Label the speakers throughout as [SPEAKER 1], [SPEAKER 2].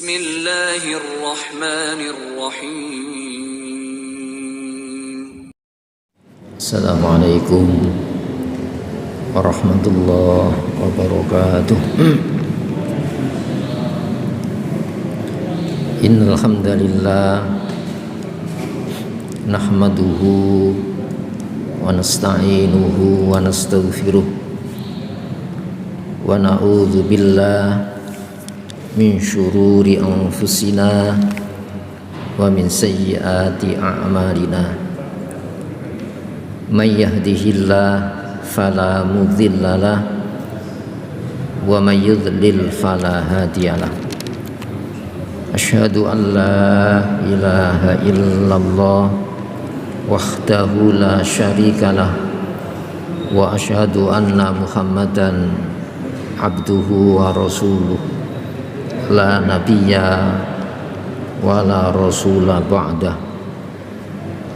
[SPEAKER 1] Bismillahirrahmanirrahim.
[SPEAKER 2] Assalamualaikum warahmatullahi wabarakatuh. Innal hamdalillah nahmaduhu wa nasta'inuhu wa nastaghfiruh wa na'udzu billahi min syururi anfusina wa min sayyiati a'malina. May yahdihillah fala mudhillalah wa may yudlil fala hadiyalah. Asyhadu an la ilaha illallah wahdahu la syarikalah wa asyhadu anna Muhammadan abduhu wa rasuluh la nabiyya wa la rasula ba'dah.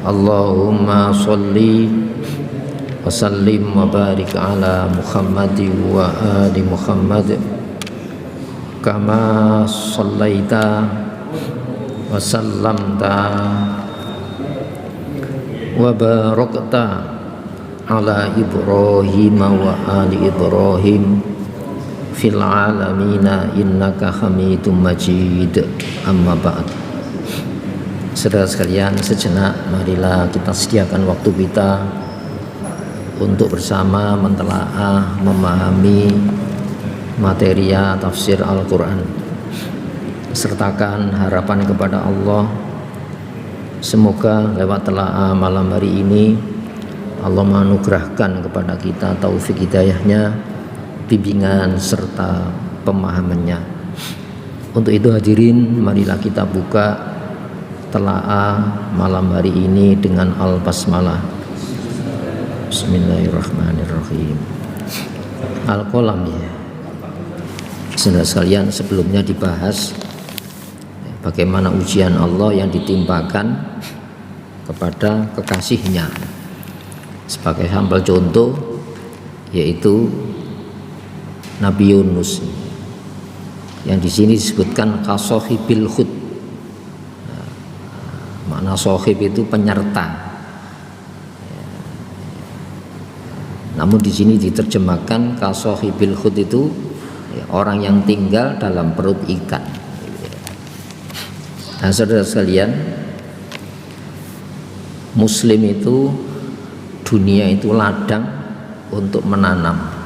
[SPEAKER 2] Allahumma sholli wa sallim wa barik ala Muhammadin wa ali Muhammad kama shallaita wa sallamta wa barakta ala Ibrahim wa ali Ibrahim fil alamina innaka hamidum majid. Amma ba'd. Saudara sekalian, sejenak marilah kita sediakan waktu kita untuk bersama mentelaah, memahami materi tafsir Al-Quran. Sertakan harapan kepada Allah, semoga lewat telaah malam hari ini Allah menganugerahkan kepada kita taufik hidayahnya, bimbingan serta pemahamannya. Untuk itu hadirin, marilah kita buka telaah malam hari ini dengan al-basmalah. Bismillahirrahmanirrahim. Al-Qalam, ya. Saudara sekalian, sebelumnya dibahas bagaimana ujian Allah yang ditimpakan kepada kekasihnya. Sebagai sampel contoh yaitu Nabi Yunus, yang di sini disebutkan kasohibil hud. Makna sohib itu penyerta. Namun di sini diterjemahkan kasohibil hud itu orang yang tinggal dalam perut ikan. Nah, saudara sekalian, Muslim itu, dunia itu ladang untuk menanam.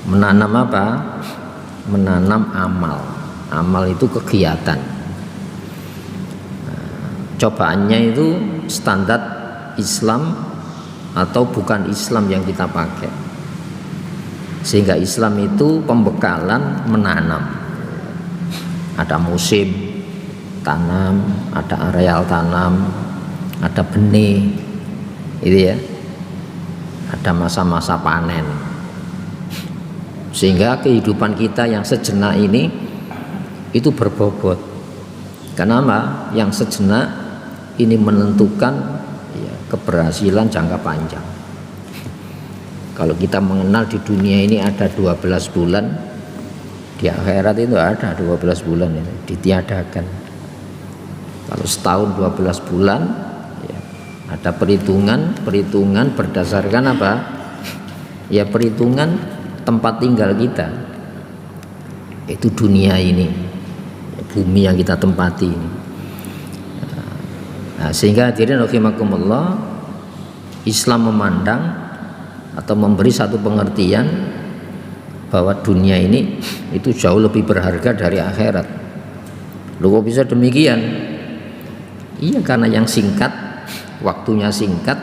[SPEAKER 2] Menanam apa? Menanam amal. Amal itu kegiatan. Cobaannya itu standar Islam atau bukan Islam yang kita pakai. Sehingga Islam itu pembekalan menanam. Ada musim tanam, ada areal tanam, ada benih, itu ya. Ada masa-masa panen. Sehingga kehidupan kita yang sejenak ini itu berbobot. Kenapa? Yang sejenak ini menentukan keberhasilan jangka panjang. Kalau kita mengenal di dunia ini ada 12 bulan, di akhirat itu ada 12 bulan ini ditiadakan. Kalau setahun 12 bulan, ya, ada perhitungan berdasarkan apa? Ya, perhitungan tempat tinggal kita, itu dunia ini, bumi yang kita tempati ini. Nah, sehingga hadirin rahimakumullah, Islam memandang atau memberi satu pengertian bahwa dunia ini itu jauh lebih berharga dari akhirat. Loh, kok bisa demikian? Iya, karena yang singkat, waktunya singkat,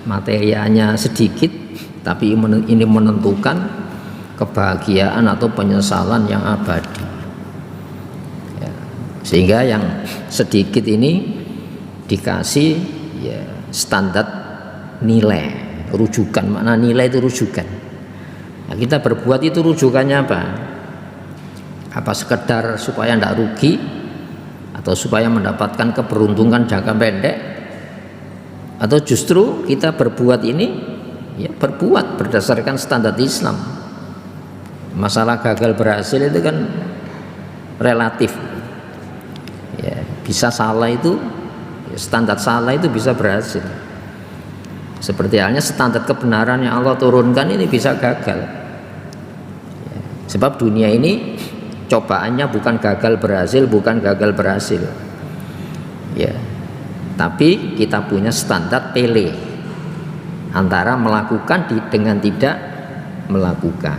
[SPEAKER 2] materianya sedikit, tapi ini menentukan kebahagiaan atau penyesalan yang abadi. Ya, sehingga yang sedikit ini dikasih ya standar nilai, rujukan. Makna nilai itu rujukan. Nah, kita berbuat itu rujukannya apa? Apa sekedar supaya tidak rugi atau supaya mendapatkan keberuntungan jangka pendek, atau justru kita berbuat ini ya berbuat berdasarkan standar Islam. Masalah gagal berhasil itu kan relatif. Ya, bisa salah itu, standar salah itu bisa berhasil. Seperti halnya standar kebenaran yang Allah turunkan ini bisa gagal. Ya, sebab dunia ini cobaannya bukan gagal berhasil, bukan gagal berhasil. Ya, tapi kita punya standar pilih antara melakukan dengan tidak melakukan.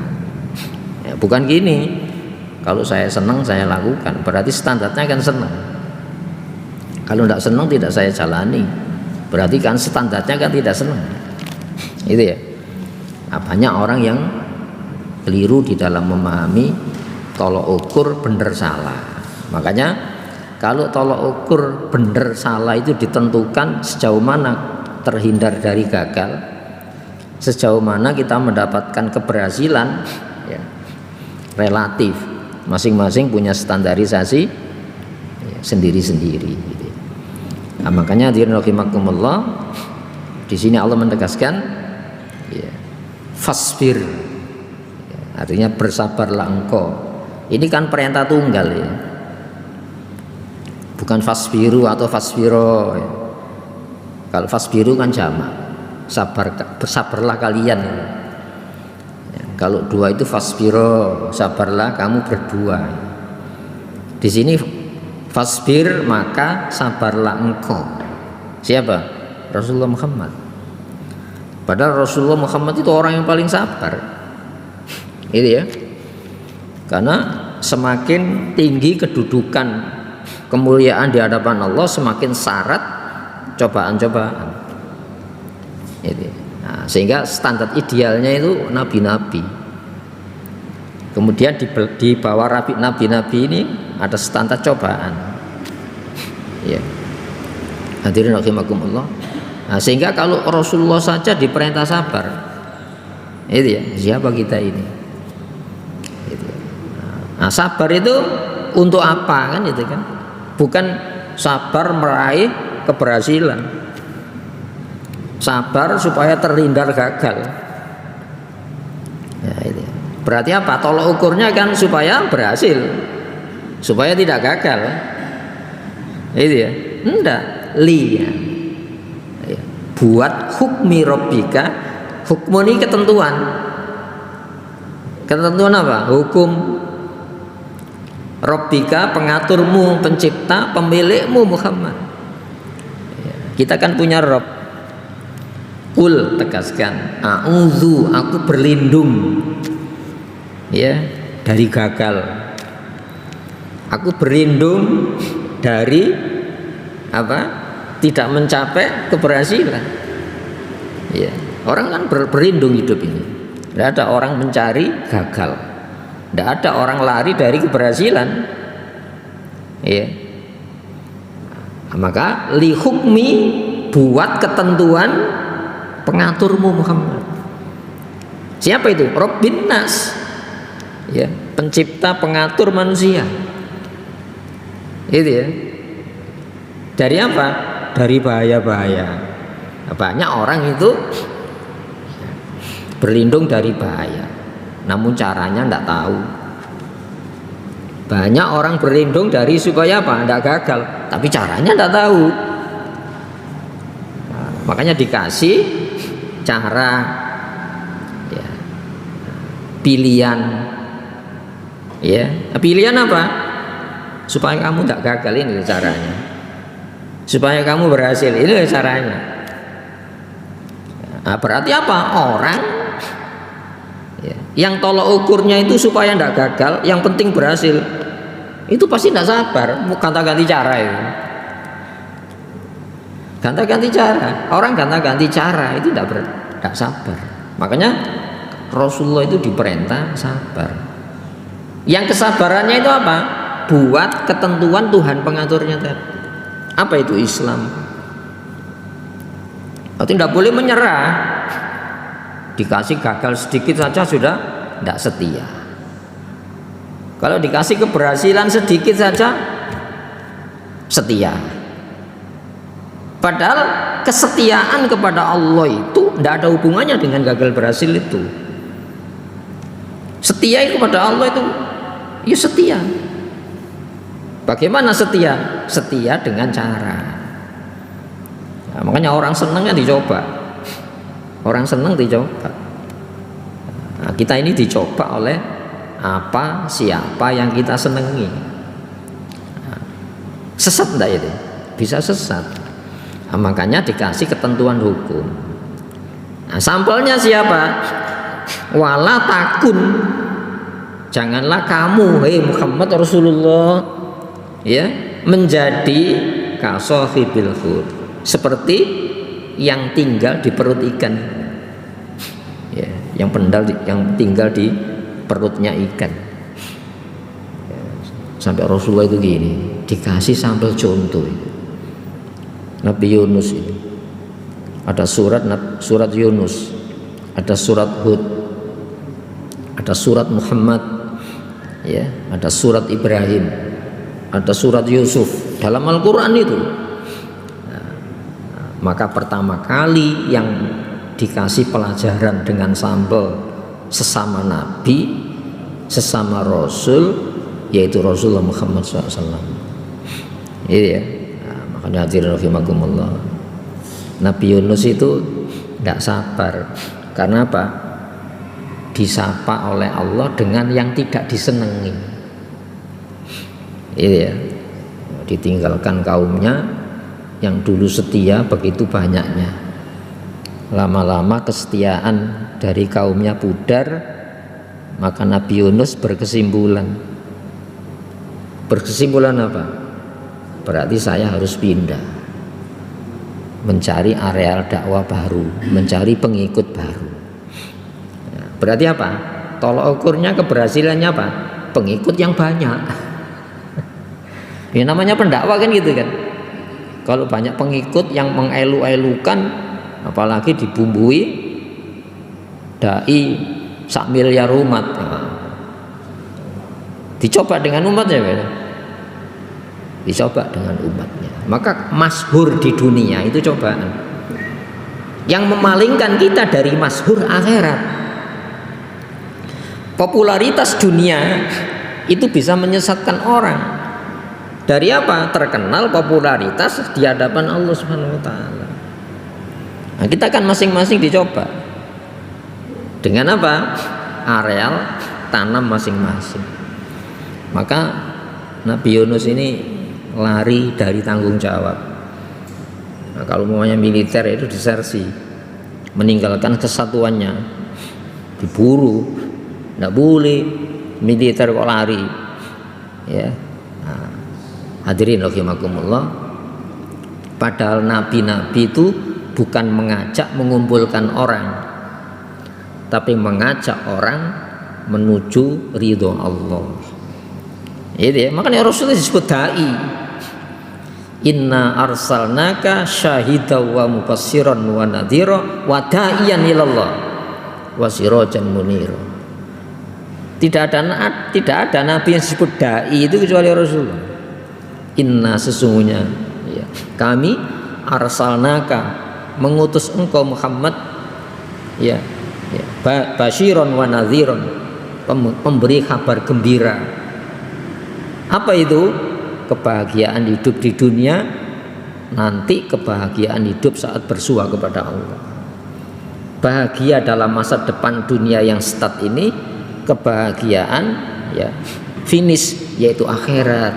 [SPEAKER 2] Ya, bukan gini, kalau saya senang saya lakukan, berarti standarnya kan senang. Kalau tidak senang tidak saya jalani, berarti kan standarnya kan tidak senang. Itu ya. Nah, banyak orang yang keliru di dalam memahami tolok ukur benar salah. Makanya kalau tolok ukur benar salah itu ditentukan sejauh mana terhindar dari gagal, sejauh mana kita mendapatkan keberhasilan, ya, relatif. Masing-masing punya standarisasi ya, sendiri-sendiri. Nah, makanya hadirin rahimakumullah, di sini Allah menegaskan, ya, fasbir, ya, artinya bersabarlah engkau. Ini kan perintah tunggal ya, bukan fasbiru atau fasbiro. Ya. Kalau fasbiru kan jamak, bersabarlah kalian. Ya, kalau dua itu fasbiro, sabarlah kamu berdua. Di sini fasbir, maka sabarlah engkau. Siapa? Rasulullah Muhammad. Padahal Rasulullah Muhammad itu orang yang paling sabar. Itu ya. Karena semakin tinggi kedudukan kemuliaan di hadapan Allah, semakin syarat cobaan-cobaan. Itu. Nah, sehingga standar idealnya itu nabi-nabi. Kemudian di bawah nabi-nabi ini ada standar cobaan. Ya. Hadirin rahimakumullah. Nah, sehingga kalau Rasulullah saja diperintah sabar, itu ya, siapa kita ini? Itu. Nah, sabar itu untuk apa kan itu kan? Bukan sabar meraih keberhasilan. Sabar supaya terhindar gagal. Ya, itu. Berarti apa? Tolok ukurnya kan supaya berhasil, supaya tidak gagal. Itu ya. Enggak, li. Ya. Buat hukmi rabbika, hukum ini ketentuan. Ketentuan apa? Hukum rabbika, pengaturmu, pencipta, pemilikmu Muhammad. Ya. Kita kan punya Rabb. Kul, tegaskan, a'udzu, aku berlindung ya dari gagal. Aku berlindung dari apa? Tidak mencapai keberhasilan. Ya, orang kan berlindung hidup ini. Tidak ada orang mencari gagal. Tidak ada orang lari dari keberhasilan. Ya. Maka li hukmi, buat ketentuan pengaturmu Muhammad. Siapa itu? Rabbin nas. Ya, pencipta pengatur manusia. Itu ya. Dari apa? Dari bahaya-bahaya. Banyak orang itu berlindung dari bahaya, namun caranya tidak tahu. Banyak orang berlindung dari supaya apa? Tidak gagal, tapi caranya tidak tahu. Nah, makanya dikasih cara, ya, pilihan, ya, pilihan apa? Supaya kamu tidak gagal, ini caranya. Supaya kamu berhasil, ini caranya. Nah, berarti apa? Orang ya, yang tolok ukurnya itu supaya tidak gagal, yang penting berhasil, itu pasti tidak sabar. Ganti-ganti cara itu. Ganti-ganti cara. Orang ganti-ganti cara itu tidak sabar. Makanya Rasulullah itu diperintah sabar. Yang kesabarannya itu apa? Buat ketentuan Tuhan pengaturnya tadi. Apa itu Islam? Berarti tidak boleh menyerah. Dikasih gagal sedikit saja sudah tidak setia. Kalau dikasih keberhasilan sedikit saja setia. Padahal kesetiaan kepada Allah itu tidak ada hubungannya dengan gagal berhasil itu. Setia kepada Allah itu ya setia. Bagaimana setia? Setia dengan cara. Nah, makanya orang seneng kan dicoba. Orang seneng dicoba. Nah, kita ini dicoba oleh apa, siapa yang kita senengi. Nah, sesat enggak itu? Bisa sesat. Nah, makanya dikasih ketentuan hukum. Nah, sampelnya siapa? Wala takun, janganlah kamu, hei Muhammad Rasulullah, ya, menjadi kasohibil hud, seperti yang tinggal di perut ikan, ya, yang tinggal di perutnya ikan. Ya, sampai Rasulullah itu gini, dikasih sampel contoh. Nabi Yunus ini ada surat Yunus, ada surat Hud, ada surat Muhammad, ya, ada surat Ibrahim, ada surat Yusuf dalam Al-Quran itu. Nah, maka pertama kali yang dikasih pelajaran dengan sampel sesama Nabi, sesama Rasul, yaitu Rasulullah Muhammad SAW. Ini ya. Nah, makanya hadirin rahimakumullah, Nabi Yunus itu tidak sabar. Karena apa? Disapa oleh Allah dengan yang tidak disenangi. Ini ya. Ditinggalkan kaumnya yang dulu setia begitu banyaknya. Lama-lama kesetiaan dari kaumnya pudar, maka Nabi Yunus berkesimpulan apa? Berarti saya harus pindah, mencari areal dakwah baru, mencari pengikut baru. Nah, berarti apa? Tolok ukurnya keberhasilannya apa? Pengikut yang banyak. Ya namanya pendakwah kan gitu kan. Kalau banyak pengikut yang mengelu-elukan, apalagi dibumbui dai sak miliar umat, nah, dicoba dengan umatnya, dicoba dengan umatnya, maka masyhur di dunia itu cobaan yang memalingkan kita dari masyhur akhirat. Popularitas dunia itu bisa menyesatkan orang. Dari apa? Terkenal popularitas di hadapan Allah Subhanahu wa taala. Nah, kita kan masing-masing dicoba dengan apa? Areal tanam masing-masing. Maka Nabi Yunus ini lari dari tanggung jawab. Nah, kalau maunya militer itu disersi, meninggalkan kesatuannya, diburu, tidak boleh militer kok lari, ya. Nah, hadirin rahimakumullah, padahal nabi-nabi itu bukan mengajak mengumpulkan orang, tapi mengajak orang menuju ridho Allah. Itu ya, makanya Rasulullah disebut dai. Inna arsalnaka syahidan wa mubassiran wa nadhira wa da'iyan ilallah wa sirajan munira. Tidak ada nabi yang disebut dai itu kecuali Rasulullah. Inna, sesungguhnya ya, kami arsalnaka, mengutus engkau Muhammad, ya, basyiran wa nadhiran, pemberi kabar gembira. Apa itu? Kebahagiaan hidup di dunia, nanti kebahagiaan hidup saat bersua kepada Allah. Bahagia dalam masa depan dunia yang start ini, kebahagiaan ya finish yaitu akhirat.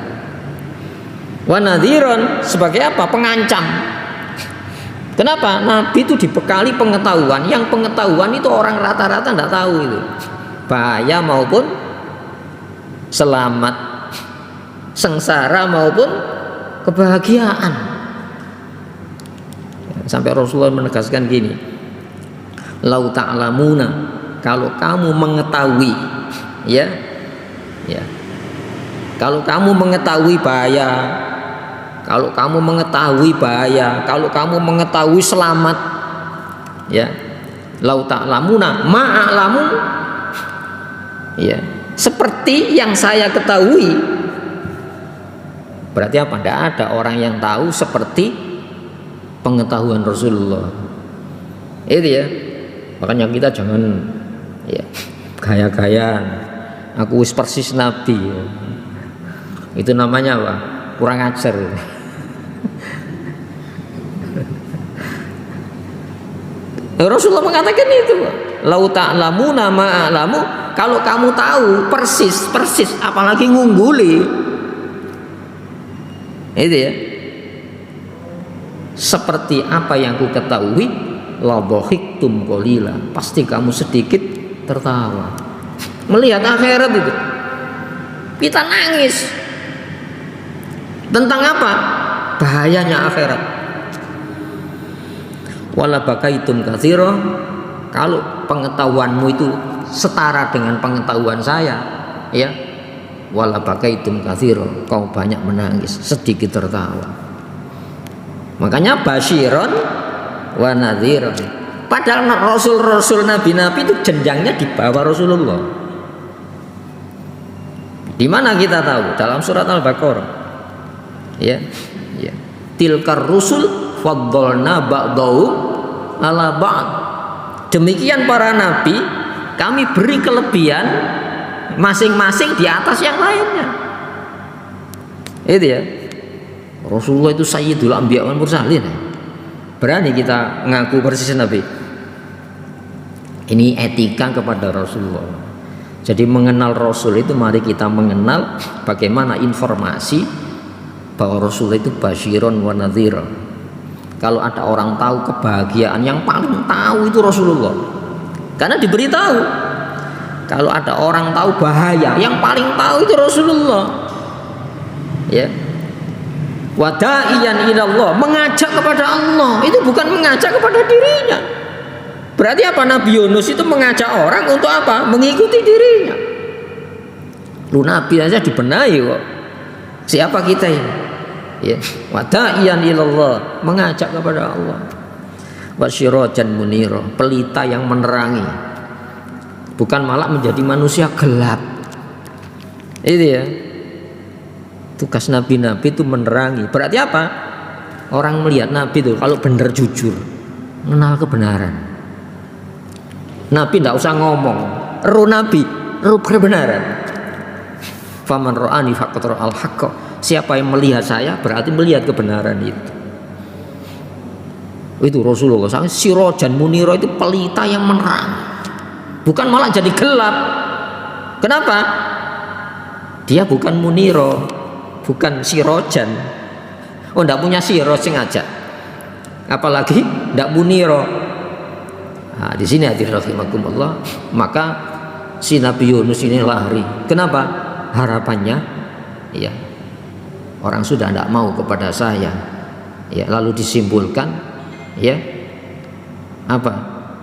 [SPEAKER 2] Wa nadhiran, sebagai apa? Pengancam. Kenapa? Nabi itu dibekali pengetahuan, yang pengetahuan itu orang rata-rata tidak tahu itu. Bahaya maupun selamat, sengsara maupun kebahagiaan. Sampai Rasulullah menegaskan gini, lau ta'lamuna, kalau kamu mengetahui, ya, kalau kamu mengetahui bahaya, kalau kamu mengetahui bahaya, kalau kamu mengetahui selamat, ya, lau ta'lamuna ma'alamu, ya, seperti yang saya ketahui. Berarti apa? Tidak ada orang yang tahu seperti pengetahuan Rasulullah. Itu ya. Makanya kita jangan ya gaya-gayaan. Aku wis persis Nabi. Ya. Itu namanya apa? Kurang ajar. Rasulullah mengatakan itu, lau ta'lamuna ma a'lamu, kalau kamu tahu persis apalagi ngungguli. Itu ya. Seperti apa yang ku ketahui, la dhahiktum qalila, pasti kamu sedikit tertawa. Melihat akhirat itu. Kita nangis. Tentang apa? Bahayanya akhirat. Wala bakaitum katsira, kalau pengetahuanmu itu setara dengan pengetahuan saya, ya, wala bakaitum katsira, kau banyak menangis, sedikit tertawa. Makanya basyiron wa nadhiron. Padahal rasul-rasul nabi-nabi itu jenjangnya di bawah Rasulullah. Di mana kita tahu? Dalam surat Al-Baqarah. Ya, ya. Tilkar rusul faddalna ba'dahum ala ba'd. Demikian para nabi, kami beri kelebihan masing-masing di atas yang lainnya. Itu ya. Rasulullah itu sayyidul anbiya wal mursalin. Berani kita ngaku persis nabi. Ini etika kepada Rasulullah. Jadi mengenal Rasul itu mari kita mengenal bagaimana informasi bahwa Rasul itu basyiron wa nadhira. Kalau ada orang tahu kebahagiaan, yang paling tahu itu Rasulullah. Karena diberitahu. Kalau ada orang tahu bahaya, yang paling tahu itu Rasulullah. Ya. Wada'iyan ilallah, mengajak kepada Allah, itu bukan mengajak kepada dirinya. Berarti apa? Nabi Yunus itu mengajak orang untuk apa? Mengikuti dirinya. Lu Nabi aja dibenahi kok. Siapa kita ini? Ya, wada'iyan ilallah, mengajak kepada Allah. Wasyirajan munira, pelita yang menerangi, bukan malah menjadi manusia gelap. Itu ya. Tugas nabi-nabi itu menerangi. Berarti apa? Orang melihat nabi itu kalau benar jujur, mengenal kebenaran. Nabi tidak usah ngomong, ru nabi, ru kebenaran. Faman ra'ani faqad ra'al haqqa. Siapa yang melihat saya berarti melihat kebenaran itu. Itu Rasulullah. Sirajan munira itu pelita yang menerangi, bukan malah jadi gelap. Kenapa? Dia bukan muniro, bukan sirojan. Oh, ndak punya siroj sengaja. Apalagi ndak muniro. Nah, di sini hadirin rahimakumullah, maka si Nabi Yunus ini lari. Kenapa? Harapannya, ya, orang sudah ndak mau kepada saya. Ya, lalu disimpulkan, ya, apa?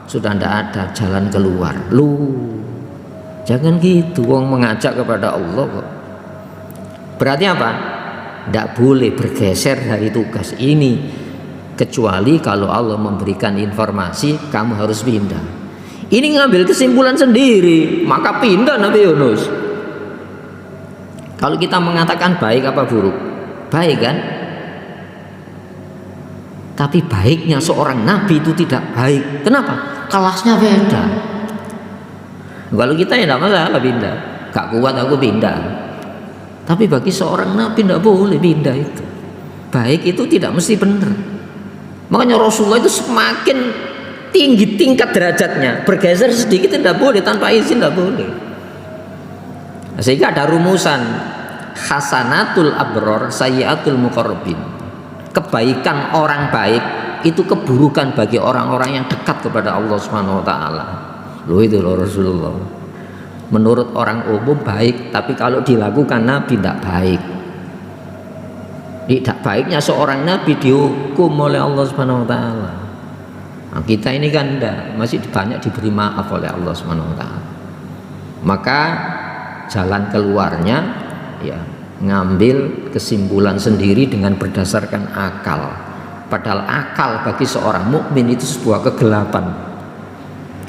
[SPEAKER 2] Sudah ndak ada jalan keluar. Jangan gitu, wong mengajak kepada Allah kok. Berarti apa? Tidak boleh bergeser dari tugas ini, kecuali kalau Allah memberikan informasi kamu harus pindah. Ini ngambil kesimpulan sendiri, maka pindah Nabi Yunus. Kalau kita mengatakan baik apa buruk? Baik kan? Tapi baiknya seorang nabi itu tidak baik. Kenapa? Kelasnya beda. Kalau kita ya tidak masalah pindah, gak kuat aku pindah. Tapi bagi seorang nabi tidak boleh pindah itu. Baik itu tidak mesti benar. Makanya Rasulullah itu semakin tinggi tingkat derajatnya, bergeser sedikit tidak boleh, tanpa izin tidak boleh. Sehingga ada rumusan hasanatul abror sayyiatul muqarrabin. Kebaikan orang baik itu keburukan bagi orang-orang yang dekat kepada Allah Subhanahu wa taala. Loh itu loh Rasulullah. Menurut orang umum baik, tapi kalau dilakukan Nabi tidak baik. Tidak baiknya seorang Nabi dihukum oleh Allah Subhanahu wa taala. Nah, kita ini kan enggak, masih banyak diberi maaf oleh Allah Subhanahu wa taala. Maka jalan keluarnya ya ngambil kesimpulan sendiri dengan berdasarkan akal. Padahal akal bagi seorang mukmin itu sebuah kegelapan.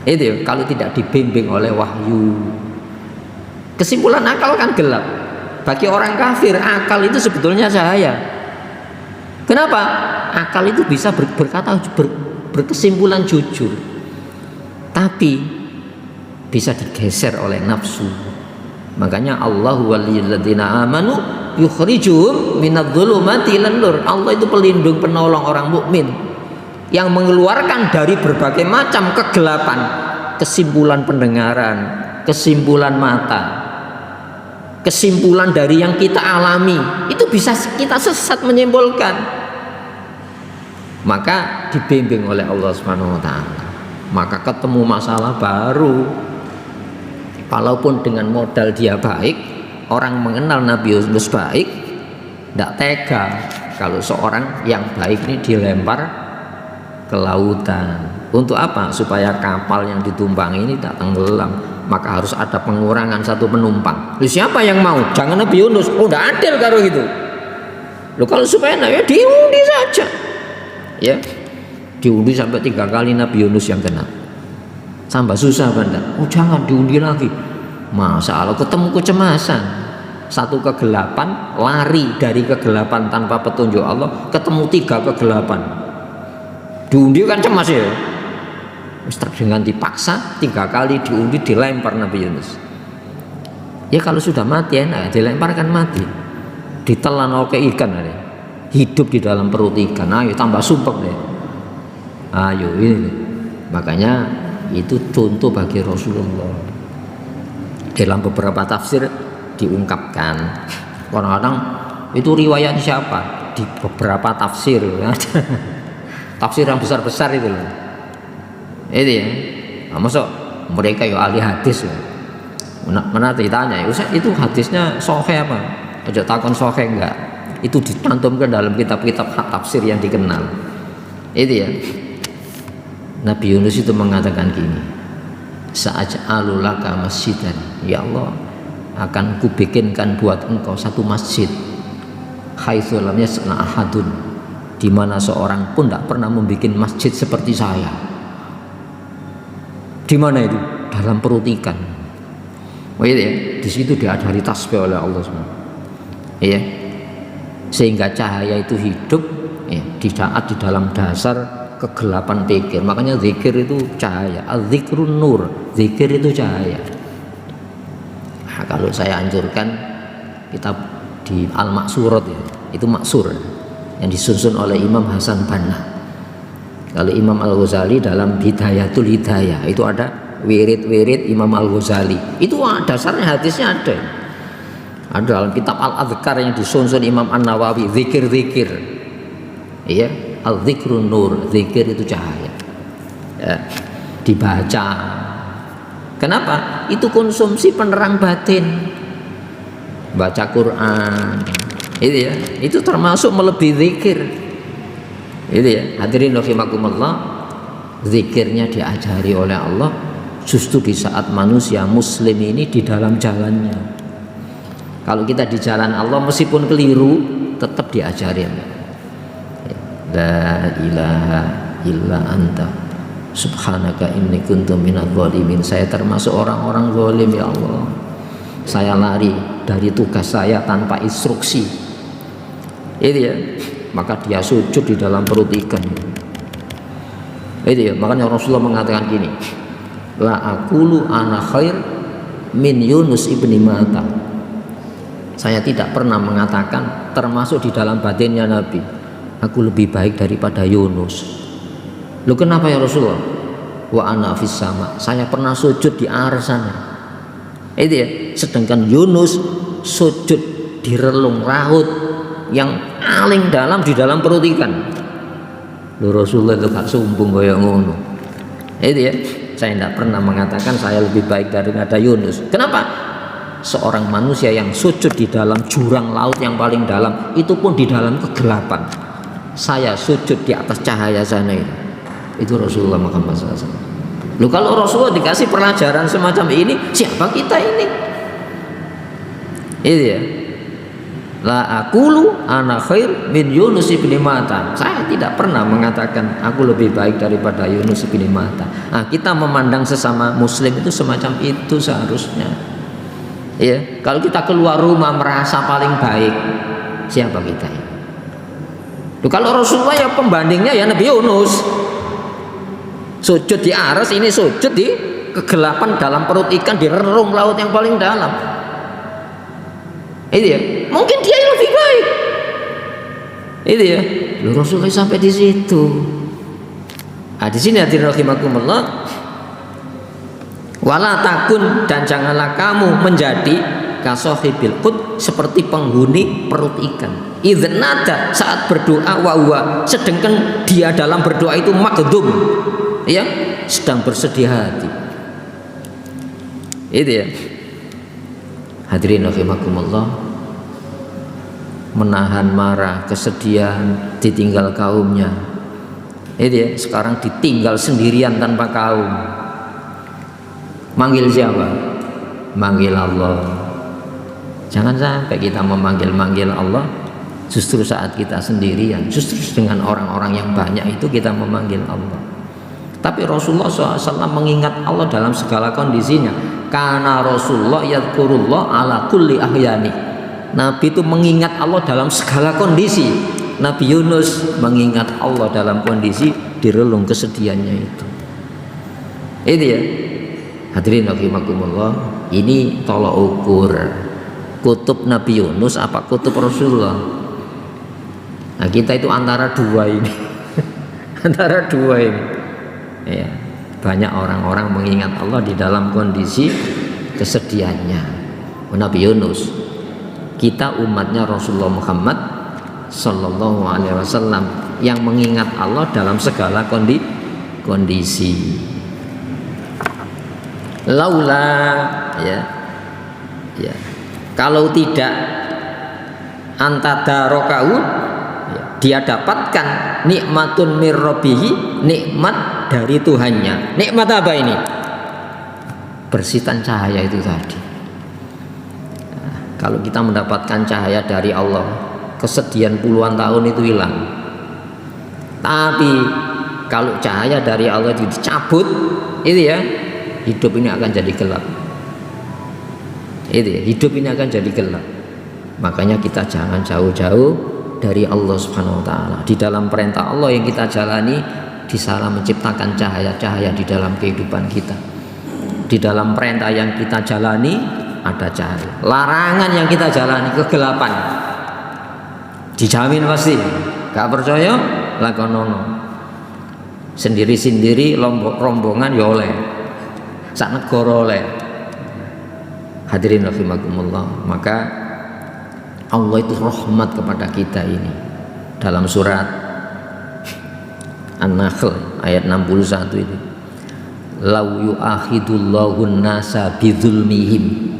[SPEAKER 2] Itu kalau tidak dibimbing oleh wahyu. Kesimpulan akal kan gelap. Bagi orang kafir akal itu sebetulnya cahaya. Kenapa? Akal itu bisa berkesimpulan jujur, tapi bisa digeser oleh nafsu. Makanya Allahu waliyul ladzina amanu yukhrijuhum minadh-dhulumati ilan nur. Allah itu pelindung penolong orang mukmin yang mengeluarkan dari berbagai macam kegelapan, kesimpulan pendengaran, kesimpulan mata, kesimpulan dari yang kita alami itu bisa kita sesat menyimpulkan. Maka dibimbing oleh Allah Subhanahu wa taala, maka ketemu masalah baru. Walaupun dengan modal dia baik, orang mengenal Nabi Yunus baik, tidak tega kalau seorang yang baik ini dilempar ke lautan. Untuk apa? Supaya kapal yang ditumpangi ini tak tenggelam. Maka harus ada pengurangan satu penumpang. Lalu siapa yang mau? Jangan Nabi Yunus. Oh, tidak adil kalau gitu. Loh, kalau supaya ya diundi saja. Ya, diundi sampai 3 kali Nabi Yunus yang kena. Tambah susah benda. Oh, jangan diundi lagi. Masa Allah ketemu kecemasan. Satu kegelapan, lari dari kegelapan tanpa petunjuk Allah, ketemu 3 kegelapan. Diundi kan cemas ya. Dengan dipaksa 3 kali diundi, dilempar Nabi Yunus. Ya kalau sudah mati enak, dilempar kan mati. Ditelan oleh ikan ada. Hidup di dalam perut ikan. Ayo tambah sumpek deh. Ayo ini. Makanya itu contoh bagi Rasulullah. Dalam beberapa tafsir diungkapkan. Kadang-kadang itu riwayat siapa? Di beberapa tafsir. Tafsir yang besar-besar itu loh. Itu ya. Nah, masuk mereka ya ahli hadis ya. Mana ditanya itu hadisnya sahih apa? Aja takon sahih enggak. Itu dicantumkan dalam kitab-kitab tafsir yang dikenal. Itu ya. Nabi Yunus itu mengatakan gini, sa'aj'alu laka masjidan, ya Allah akan kubikinkan buat engkau satu masjid, haitsu lam yasna ahadun, di mana seorang pun tidak pernah membuat masjid seperti saya. Di mana itu? Dalam perut ikan. Oh iya ya, di situ diajari tasbih oleh Allah SWT. Iya. Sehingga cahaya itu hidup ya, di saat di dalam dasar kegelapan pikir. Makanya zikir itu cahaya. Az-zikrun nur. Zikir itu cahaya. Nah, kalau saya anjurkan kitab di Al-Maksurat ya, itu maksur yang disusun oleh Imam Hasan Banna. Kalau Imam Al-Ghazali dalam Hidayatul Hidayah itu ada wirid-wirid Imam Al-Ghazali. Itu dasarnya hadisnya ada. Ada dalam kitab Al-Adhkar yang disusun Imam An-Nawawi, zikir-zikir. Iya. Al-zikrun nur, zikir itu cahaya ya, dibaca. Kenapa? Itu konsumsi penerang batin. Baca Quran itu ya, itu termasuk melebihi zikir. Itu ya, hadirin rahimakumullah, zikirnya diajari oleh Allah justru di saat manusia muslim ini di dalam jalannya. Kalau kita di jalan Allah meskipun keliru tetap diajari Allah. La ilaha illa anta subhanaka inni kuntu minadh dhalimin. Saya termasuk orang-orang zalim ya Allah. Saya lari dari tugas saya tanpa instruksi. Itu ya. Maka dia sujud di dalam perut ikan. Itu ya. Makanya Rasulullah mengatakan gini, la aqulu ana khair min Yunus ibni Matta. Saya tidak pernah mengatakan, termasuk di dalam batinnya Nabi, aku lebih baik daripada Yunus. Loh kenapa ya Rasulullah? Wa ana fis sama. Saya pernah sujud di aras sana. Itu ya. Sedangkan Yunus sujud di relung laut yang paling dalam di dalam perut ikan. Loh Rasulullah itu gak sombong kayak ngono. Itu ya. Saya tidak pernah mengatakan saya lebih baik daripada Yunus. Kenapa? Seorang manusia yang sujud di dalam jurang laut yang paling dalam, itu pun di dalam kegelapan. Saya sujud di atas cahaya sana itu Rasulullah Muhammad SAW. Loh kalau Rasulullah dikasih pelajaran semacam ini, siapa kita ini? Itu ya. La aqulu ana khair min Yunus ibni Matta. Saya tidak pernah mengatakan aku lebih baik daripada Yunus ibni Matta. Nah, kita memandang sesama muslim itu semacam itu seharusnya. Ya, kalau kita keluar rumah merasa paling baik, siapa kita ini? Loh, kalau Rasulullah ya pembandingnya ya Nabi Yunus. Sujud di aras, ini sujud di kegelapan dalam perut ikan di relung laut yang paling dalam. Itu ya. mungkin dia yang lebih baik. Itu ya. Rasulullah sampai di situ. Nah, di sini hadirin rahimakumullah, wala takun, dan janganlah kamu menjadi kasohibil qut, seperti penghuni perut ikan. Idzan nada, saat berdoa, wa huwa, sedangkan dia dalam berdoa itu makdum, ya, sedang bersedih hati. Itu ya. Hadirin rahimakumullah, menahan marah, kesedihan, ditinggal kaumnya. Itu ya, sekarang ditinggal sendirian tanpa kaum. Manggil siapa? Manggil Allah. Jangan sampai kita memanggil-manggil Allah justru saat kita sendirian, justru dengan orang-orang yang banyak itu kita memanggil Allah. Tapi Rasulullah SAW mengingat Allah dalam segala kondisinya. Karena Rasulullah yadhkurullah ala kulli ahyani. Nabi itu mengingat Allah dalam segala kondisi. Nabi Yunus mengingat Allah dalam kondisi di relung kesedihannya itu. Itu ya. Hadirin rahimakumullah, ini tolak ukur kutub Nabi Yunus apa kutub Rasulullah. Nah, kita itu antara dua ini. Antara dua ini. Ya, banyak orang-orang mengingat Allah di dalam kondisi kesedihannya. Nabi Yunus, kita umatnya Rasulullah Muhammad Sallallahu Alaihi Wasallam yang mengingat Allah dalam segala kondisi. Laula, ya, kalau tidak antadarokahu, ya, dia dapatkan nikmatun mir rabbihi, nikmat dari Tuhannya. Nikmat apa ini? Bersitan cahaya itu tadi. Nah, kalau kita mendapatkan cahaya dari Allah, kesedihan puluhan tahun itu hilang. Tapi kalau cahaya dari Allah itu dicabut, itu ya, hidup ini akan jadi gelap. Itu ya, hidup ini akan jadi gelap. Makanya kita jangan jauh-jauh dari Allah Subhanahu wa taala. Di dalam perintah Allah yang kita jalani, disalah menciptakan cahaya-cahaya di dalam kehidupan kita. Di dalam perintah yang kita jalani ada cahaya. Larangan yang kita jalani kegelapan. Dijamin pasti. Gak percaya lakonono. Sendiri-sendiri rombongan ya oleh. Sak negara oleh. Hadirin rahimakumullah, maka Allah itu rahmat kepada kita ini. Dalam surat An-Nahl ayat 61 itu, lau yu'akhidullahu nasa bidzulmihim,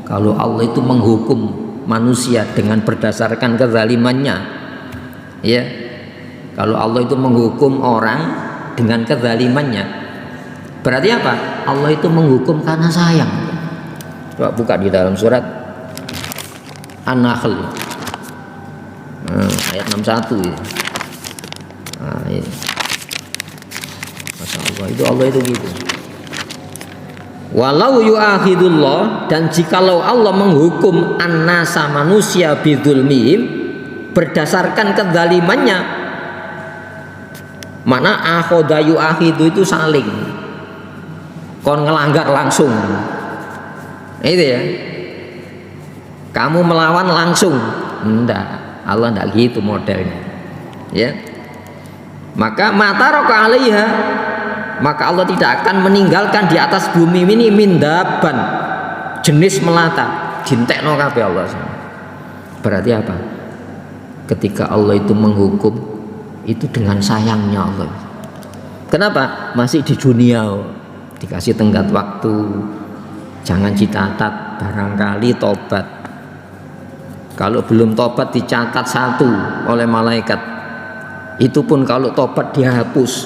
[SPEAKER 2] kalau Allah itu menghukum manusia dengan berdasarkan kezalimannya, ya, kalau Allah itu menghukum orang dengan kezalimannya, berarti apa? Allah itu menghukum karena sayang. Coba buka di dalam surat An-Nahl ayat 61 ya. Nah, ini. Masya Allah, itu Allah itu gitu. Walau yu'akhidullah, dan jikalau Allah menghukum an-nasa manusia bidzulmihim berdasarkan kezalimannya, mana akhoda yu'akhidu itu saling kon ngelanggar langsung. Itu ya, kamu melawan langsung, enggak, Allah enggak gitu modelnya, ya. Maka mataroka alaiha, maka Allah tidak akan meninggalkan di atas bumi ini mindaban, jenis melata, jintekno kabeh Allah. Berarti apa? Ketika Allah itu menghukum, itu dengan sayangnya Allah. Kenapa? Masih di dunia, dikasih tenggat waktu. Jangan dicatat, barangkali tobat. Kalau belum tobat dicatat satu oleh malaikat. Itu pun kalau tobat dihapus.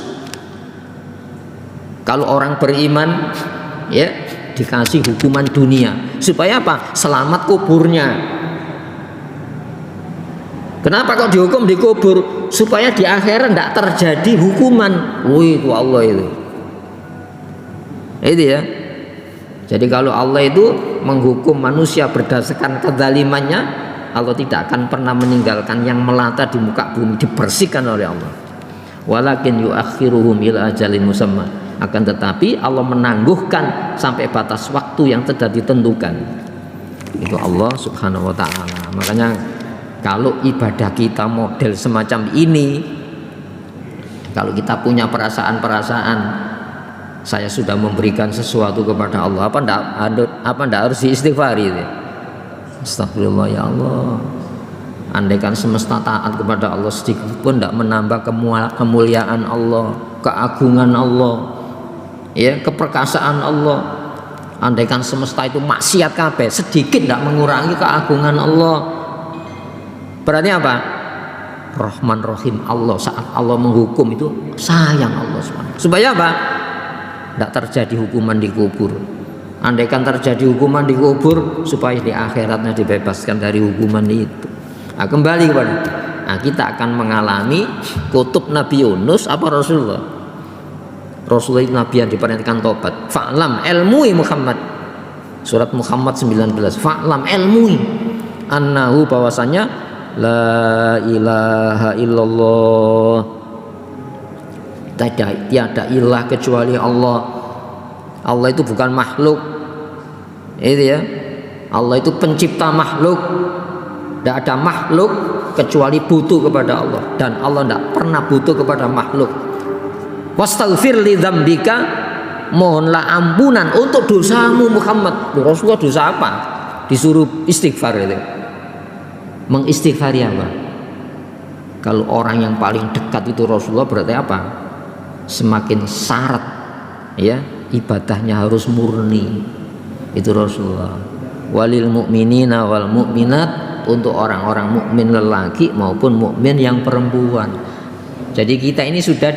[SPEAKER 2] Kalau orang beriman, ya, dikasih hukuman dunia. Supaya apa? Selamat kuburnya. Kenapa kok dihukum di kubur? Supaya di akhirat tidak terjadi hukuman. Wih, itu Allah itu. Itu ya. Jadi kalau Allah itu menghukum manusia berdasarkan kezalimannya, Allah tidak akan pernah meninggalkan yang melata di muka bumi, dibersihkan oleh Allah. Walakin yuakhiruhum ila ajalin musamma, akan tetapi Allah menangguhkan sampai batas waktu yang sudah ditentukan. Itu Allah Subhanahu wa taala. makanya kalau ibadah kita model semacam ini, kalau kita punya perasaan-perasaan saya sudah memberikan sesuatu kepada Allah, apa ndak harus istighfari itu? Astagfirullah ya Allah. Andaikan semesta taat kepada Allah sedikit pun tidak menambah kemuliaan Allah, keagungan Allah, ya, keperkasaan Allah. Andaikan semesta itu maksiat kabeh, sedikit tidak mengurangi keagungan Allah. Berarti apa? Rahman Rahim Allah, saat Allah menghukum itu sayang Allah SWT. Supaya apa? Tidak terjadi hukuman di kubur. Andaikan terjadi hukuman di kubur, supaya di akhiratnya dibebaskan dari hukuman itu. Nah, kembali kepada kita akan mengalami kutub Nabi Yunus apa Rasulullah. Rasulullah itu Nabi yang diperintahkan tobat. Fa'lam ilmui Muhammad. Surat Muhammad 19. Fa'lam ilmui annahu, bahwasanya la ilaha illallah, tiada ilah kecuali Allah. Allah itu bukan makhluk, itu ya. Allah itu pencipta makhluk. Tidak ada makhluk kecuali butuh kepada Allah, dan Allah tidak pernah butuh kepada makhluk. Wastaghfir li dzambika, mohonlah ampunan untuk dosamu Muhammad. Rasulullah dosa apa? Disuruh istighfar itu. Mengistighfari apa? Kalau orang yang paling dekat itu Rasulullah, berarti apa? Semakin syarat, ya, ibadahnya harus murni. Itu Rasulullah. Walil mu'minina wal mu'minat, untuk orang-orang mukmin lelaki maupun mukmin yang perempuan. Jadi kita ini sudah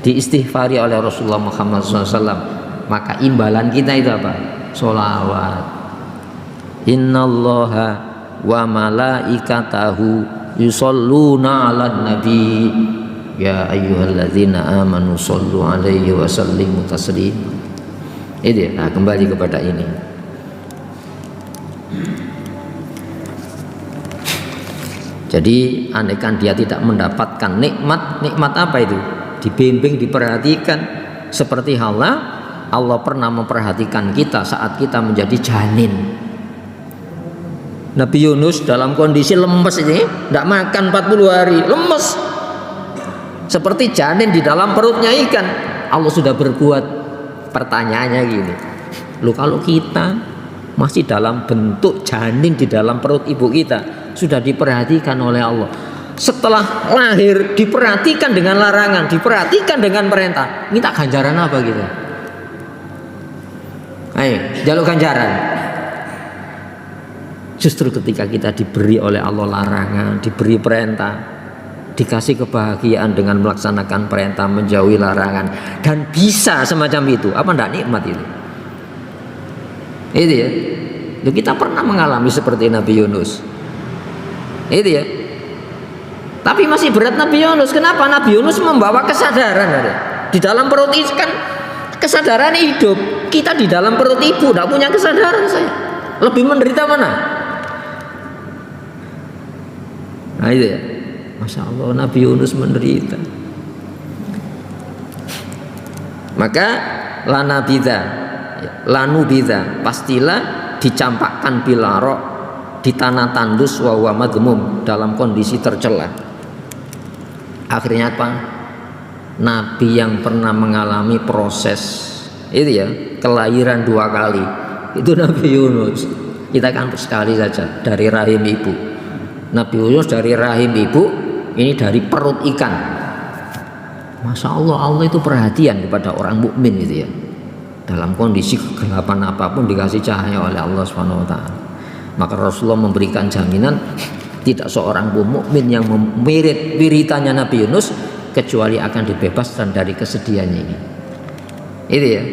[SPEAKER 2] diistighfari oleh Rasulullah Muhammad SAW. Maka imbalan kita itu apa? Sholawat. Innallaha wa malaikatahu yusholluna 'alan nabi ya ayyuhalladzina amanu shollu 'alaihi wa sallimu taslima. Ini nah, kembali kepada ini. Jadi andaikan dia tidak mendapatkan nikmat apa itu? Dibimbing, diperhatikan. Seperti halnya Allah pernah memperhatikan kita saat kita menjadi janin. Nabi Yunus dalam kondisi lemes ini, tidak makan 40 hari, lemes. Seperti janin di dalam perutnya ikan. Allah sudah berbuat. Pertanyaannya gini, loh, kalau kita masih dalam bentuk janin di dalam perut ibu kita, sudah diperhatikan oleh Allah. Setelah lahir diperhatikan dengan larangan, diperhatikan dengan perintah. Minta ganjaran apa gitu? Ayo, jaluk ganjaran. Justru ketika kita diberi oleh Allah larangan, diberi perintah, dikasih kebahagiaan dengan melaksanakan perintah, menjauhi larangan, dan bisa semacam itu, apa enggak nikmat itu? Itu ya. Kita pernah mengalami seperti Nabi Yunus. Itu ya. Tapi masih berat Nabi Yunus. Kenapa? Nabi Yunus membawa kesadaran ada. Di dalam perut ikan kesadaran hidup. Kita di dalam perut ibu tidak punya kesadaran saya. Lebih menderita mana? Nah itu ya. Masya Allah, Nabi Yunus menderita. Maka lana bidza, lanu bidza, pastilah dicampakkan bilarok di tanah tandus wa huwa madmum, dalam kondisi tercela. Akhirnya apa? Nabi yang pernah mengalami proses itu ya, kelahiran 2 kali, itu Nabi Yunus. Kita kan sekali saja dari rahim ibu. Nabi Yunus dari rahim ibu, ini dari perut ikan. Masya Allah, Allah itu perhatian kepada orang mukmin itu ya. Dalam kondisi kegelapan apapun dikasih cahaya oleh Allah Subhanahu wa taala. Maka Rasulullah memberikan jaminan tidak seorang mukmin yang memirip wiritannya Nabi Yunus kecuali akan dibebaskan dari kesedihannya ini. Itu ya.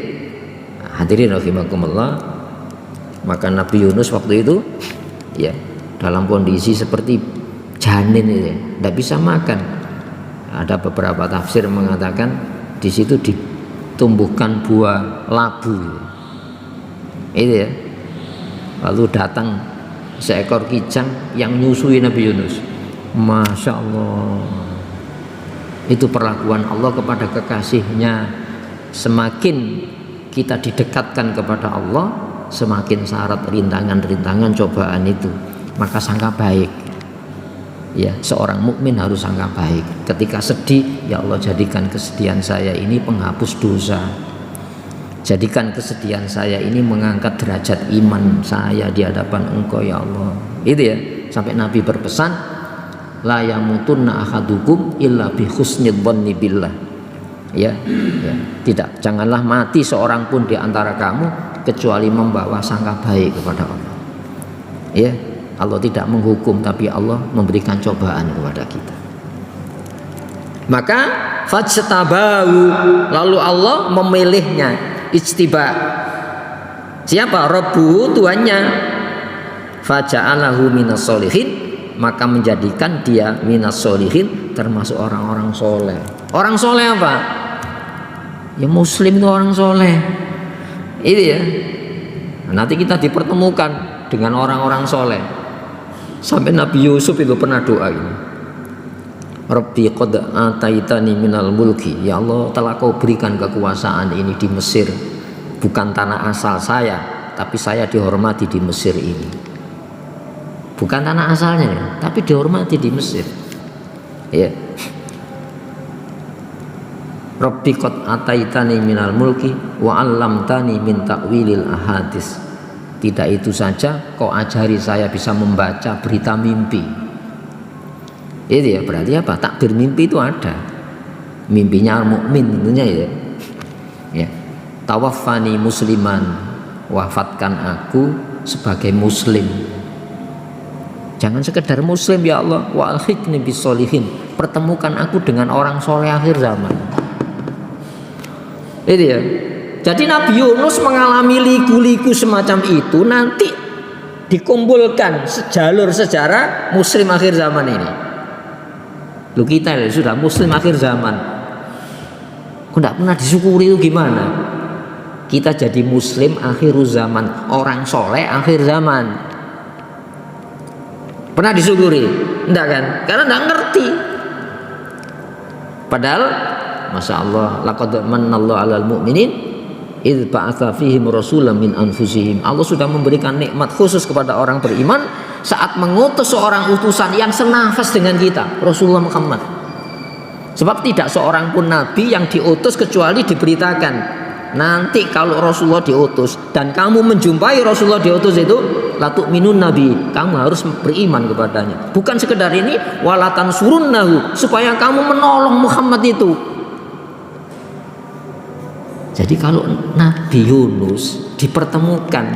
[SPEAKER 2] Hadirin rahimakumullah. Maka Nabi Yunus waktu itu ya dalam kondisi seperti janin itu ya, tidak bisa makan. Ada beberapa tafsir mengatakan di situ ditumbuhkan buah labu. Itu ya. Lalu datang seekor kijang yang nyusui Nabi Yunus. Masya Allah, itu perlakuan Allah kepada kekasihnya. Semakin kita didekatkan kepada Allah, semakin syarat rintangan-rintangan cobaan itu. maka sangka baik. Ya, seorang mukmin harus sangka baik. Ketika sedih, ya Allah jadikan kesedihan saya ini penghapus dosa. Jadikan kesedihan saya ini mengangkat derajat iman saya di hadapan Engkau ya Allah. Itu ya, sampai Nabi berpesan, la yamutunna ahadukum illa bi husnil dhanni billah. Ya, tidak, janganlah mati seorang pun di antara kamu kecuali membawa sangka baik kepada Allah. Ya, Allah tidak menghukum, tapi Allah memberikan cobaan kepada kita. Maka fajtabahu, lalu Allah memilihnya, ijtiba. Siapa? Rabbuhu, Tuhannya. Faja'alahu minas solihin, maka menjadikan dia minas solihin, termasuk orang-orang soleh. Orang soleh apa? Ya muslim itu orang soleh. Itu ya. Nanti kita dipertemukan dengan orang-orang soleh. Sampai Nabi Yusuf itu pernah doa ini, Rabbi qad ataitani minal mulki, ya Allah telah kau berikan kekuasaan ini di Mesir. Bukan tanah asal saya, tapi saya dihormati di Mesir ini. Bukan tanah asalnya, tapi dihormati di Mesir. Ya. Rabbi qad ataitani minal mulki wa 'allamtani min ta'wilil ahadits. Tidak itu saja, kau ajari saya bisa membaca berita mimpi. Itu ya, berarti apa? Takbir mimpi itu ada. Mimpinya mukmin tentunya ya. Ya. Tawaffani musliman, wafatkan aku sebagai muslim. Jangan sekedar muslim ya Allah, wa alhiqni bisolihin, pertemukan aku dengan orang soleh akhir zaman. Itu ya. Jadi Nabi Yunus mengalami liku-liku semacam itu, nanti dikumpulkan sejalur sejarah muslim akhir zaman ini. Lu kita ya, sudah muslim akhir zaman, kok tidak pernah disyukuri itu gimana? Kita jadi muslim akhir zaman, orang soleh akhir zaman. Pernah disyukuri? Enggak kan? Karena enggak ngerti. Padahal Masya Allah, laqad manallahu 'alal mu'minin idz ba'atsa fihim rasulan min anfusihim. Allah sudah memberikan nikmat khusus kepada orang beriman saat mengutus seorang utusan yang senafas dengan kita, Rasulullah Muhammad. Sebab tidak seorang pun nabi yang diutus kecuali diberitakan, nanti kalau Rasulullah diutus dan kamu menjumpai Rasulullah diutus itu, la tu'minun nabi, kamu harus beriman kepadanya. Bukan sekedar ini, walatan surunnahu, supaya kamu menolong Muhammad itu. Jadi kalau Nabi Yunus dipertemukan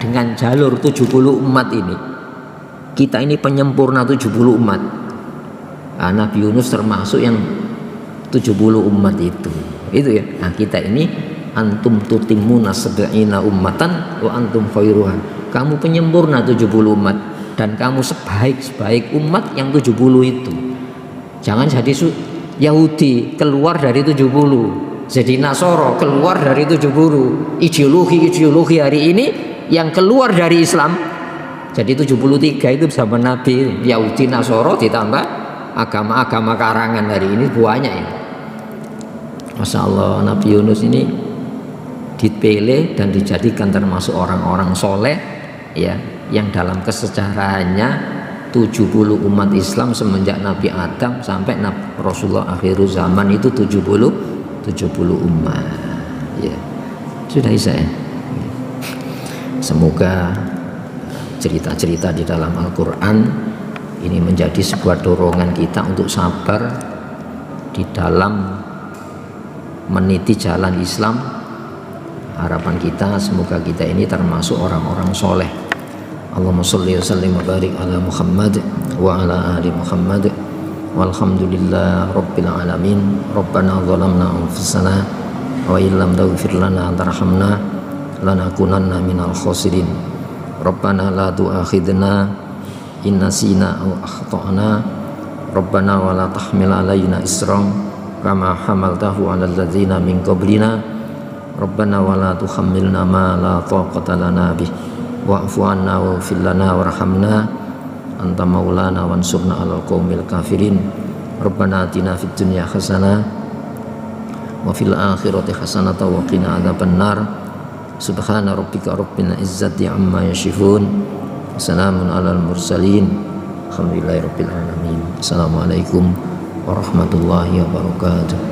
[SPEAKER 2] dengan jalur 70 umat ini, kita ini penyempurna 70 umat. Nah, Nabi Yunus termasuk yang 70 umat itu ya. Nah, kita ini antum tutimuna sab'ina ummatan wa antum khairuha. Kamu penyempurna 70 umat dan kamu sebaik-baik umat yang 70 itu. Jangan jadi Yahudi keluar dari 70. Jadi Nasoro keluar dari 70. Ideologi hari ini yang keluar dari Islam jadi 73 itu zaman Nabi. Yahudi, Nasoro ditambah agama-agama karangan hari ini banyak ya. Masya Allah, Nabi Yunus ini dipilih dan dijadikan termasuk orang-orang soleh ya, yang dalam kesejarahannya 70 umat Islam semenjak Nabi Adam sampai Rasulullah akhir zaman itu 70 umat ya. Sudah saya. Semoga cerita-cerita di dalam Al-Quran ini menjadi sebuah dorongan kita untuk sabar di dalam meniti jalan Islam. Harapan kita semoga kita ini termasuk orang-orang soleh. Allahumma sholli wa sallim wa barik ala Muhammad wa ala ali Muhammad. Walhamdulillah rabbil alamin. Rabbana zalamna anfusana wa illam taghfir lana tarhamna lanakunanna minal khasirin. Rabbana la tu'akhidna in nasina aw akhtana. Rabbana wa la tahmil alaina isran kama hamaltahu 'alal ladzina min qablina. Rabbana wa la tuhammilna ma la taqata lana bih wa'fu 'anna waghfir lana warhamna anta maulana wansurna 'alal qaumil kafirin. Rabbana atina fid dunya hasanah wa fil akhirati hasanah wa qina adzabannar. Subhana rabbika rabbil izzati amma yasifun Assalamun alal mursalin. Alhamdulillahirabbil alamin. Assalamualaikum warahmatullahi wabarakatuh.